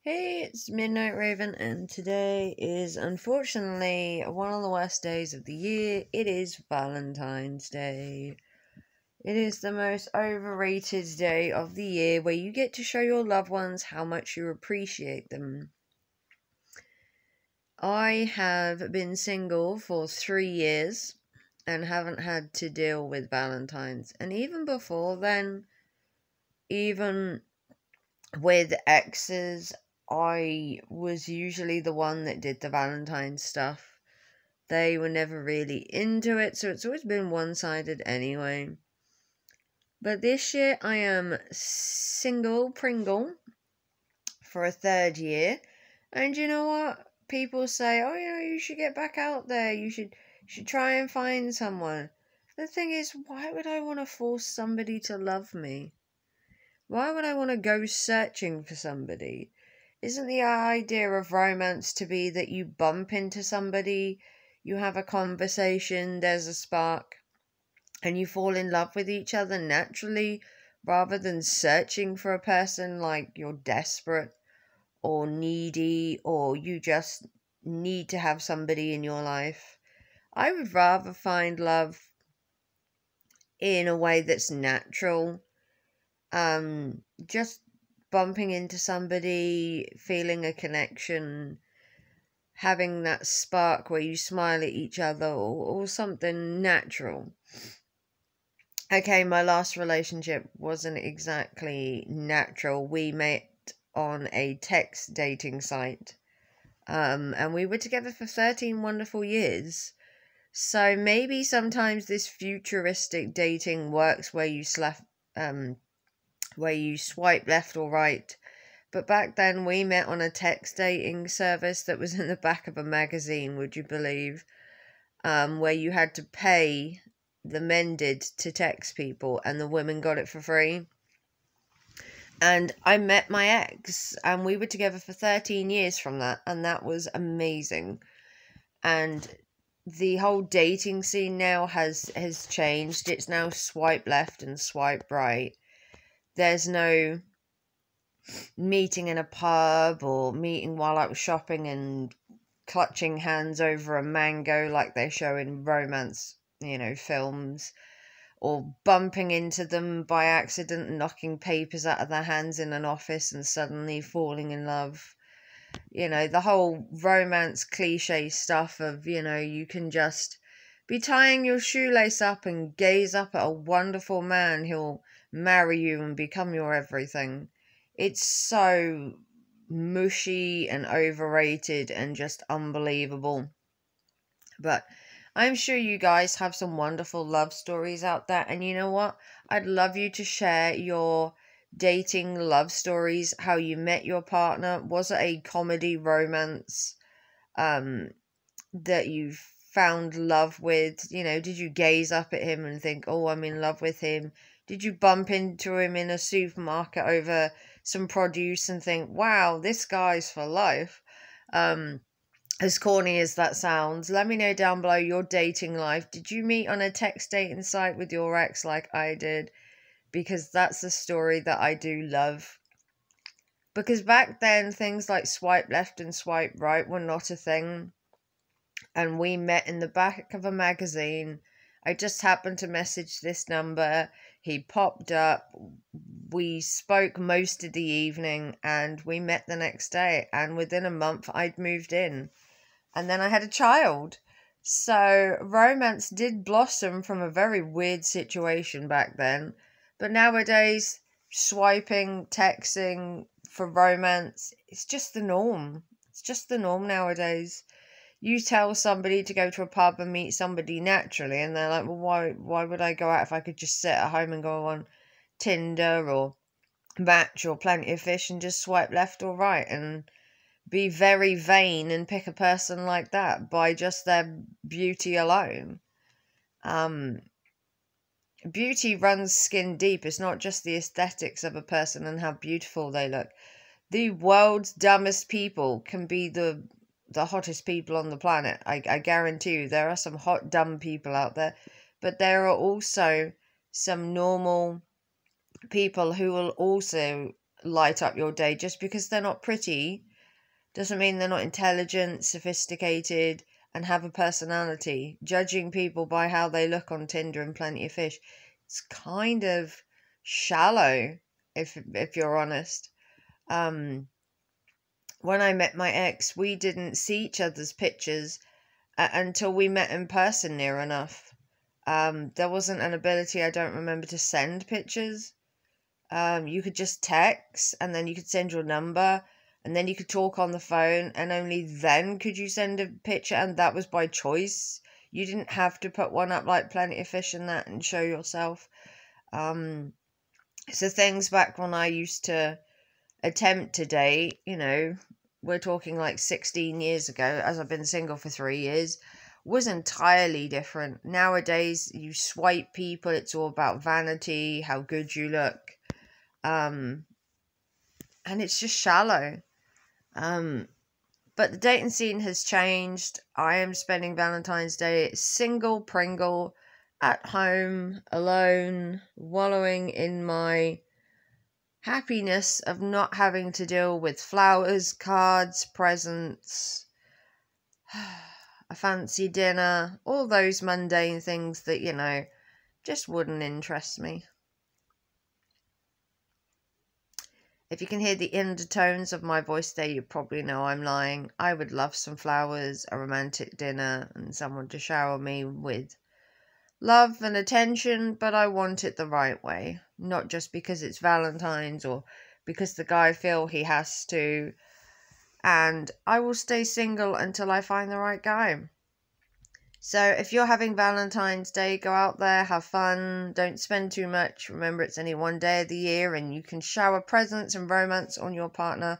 Hey, it's Midnight Raven, and today is unfortunately one of the worst days of the year. It is Valentine's Day. It is the most overrated day of the year where you get to show your loved ones how much you appreciate them. I have been single for 3 years and haven't had to deal with Valentine's. And even before then, even with exes, I was usually the one that did the Valentine's stuff. They were never really into it, so it's always been one sided anyway. But this year I am single Pringle for a third year, and you know what? People say, "Oh, you should get back out there. You should try and find someone." The thing is, why would I want to force somebody to love me? Why would I want to go searching for somebody? Isn't the idea of romance to be that you bump into somebody, you have a conversation, there's a spark, and you fall in love with each other naturally rather than searching for a person like you're desperate or needy or you just need to have somebody in your life? I would rather find love in a way that's natural. Just bumping into somebody, feeling a connection, having that spark where you smile at each other or something natural. Okay, my last relationship wasn't exactly natural. We met on a text dating site. And we were together for 13 wonderful years. So maybe sometimes this futuristic dating works where you swipe left or right. But back then we met on a text dating service that was in the back of a magazine, would you believe? Where you had to pay, the men did, to text people and the women got it for free. And I met my ex and we were together for 13 years from that, and that was amazing. And the whole dating scene now has changed. It's now swipe left and swipe right. There's no meeting in a pub or meeting while out shopping and clutching hands over a mango like they show in romance, films, or bumping into them by accident and knocking papers out of their hands in an office and suddenly falling in love. The whole romance cliche stuff of, you can just be tying your shoelace up and gaze up at a wonderful man who'll marry you and become your everything. It's so mushy and overrated and just unbelievable. But I'm sure you guys have some wonderful love stories out there. And you know what? I'd love you to share your dating love stories, how you met your partner. Was it a comedy romance that you found love with? Did you gaze up at him and think, oh, I'm in love with him? Did you bump into him in a supermarket over some produce and think, wow, this guy's for life? As corny as that sounds, let me know down below your dating life. Did you meet on a text dating site with your ex like I did? Because that's the story that I do love. Because back then, things like swipe left and swipe right were not a thing. And we met in the back of a magazine. I just happened to message this number. He popped up. We spoke most of the evening and we met the next day. And within a month, I'd moved in. And then I had a child. So romance did blossom from a very weird situation back then. But nowadays, swiping, texting for romance, it's just the norm. It's just the norm nowadays. You tell somebody to go to a pub and meet somebody naturally, and they're like, well, why would I go out if I could just sit at home and go on Tinder or Match or Plenty of Fish and just swipe left or right and be very vain and pick a person like that by just their beauty alone. Beauty runs skin deep. It's not just the aesthetics of a person and how beautiful they look. The world's dumbest people can be the hottest people on the planet. I guarantee you there are some hot dumb people out there, but there are also some normal people who will also light up your day. Just because they're not pretty doesn't mean they're not intelligent, sophisticated, and have a personality. Judging people by how they look on Tinder and Plenty of Fish, it's kind of shallow, if you're honest. When I met my ex, we didn't see each other's pictures until we met in person near enough. There wasn't an ability, I don't remember, to send pictures. You could just text, and then you could send your number, and then you could talk on the phone, and only then could you send a picture, and that was by choice. You didn't have to put one up like Plenty of Fish and that and show yourself. So things back when I used to attempt to date, we're talking like 16 years ago, as I've been single for 3 years, was entirely different. Nowadays, you swipe people, it's all about vanity, how good you look. And it's just shallow. But the dating scene has changed. I am spending Valentine's Day single Pringle at home, alone, wallowing in my happiness of not having to deal with flowers, cards, presents, a fancy dinner, all those mundane things that, just wouldn't interest me. If you can hear the undertones of my voice there, you probably know I'm lying. I would love some flowers, a romantic dinner, and someone to shower me with love and attention, but I want it the right way. Not just because it's Valentine's or because the guy feels he has to. And I will stay single until I find the right guy. So if you're having Valentine's Day, go out there, have fun, don't spend too much. Remember, it's only one day of the year and you can shower presents and romance on your partner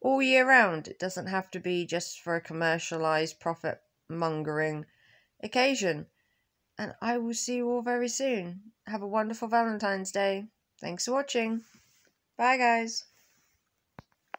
all year round. It doesn't have to be just for a commercialized, profit-mongering occasion. And I will see you all very soon. Have a wonderful Valentine's Day. Thanks for watching. Bye, guys.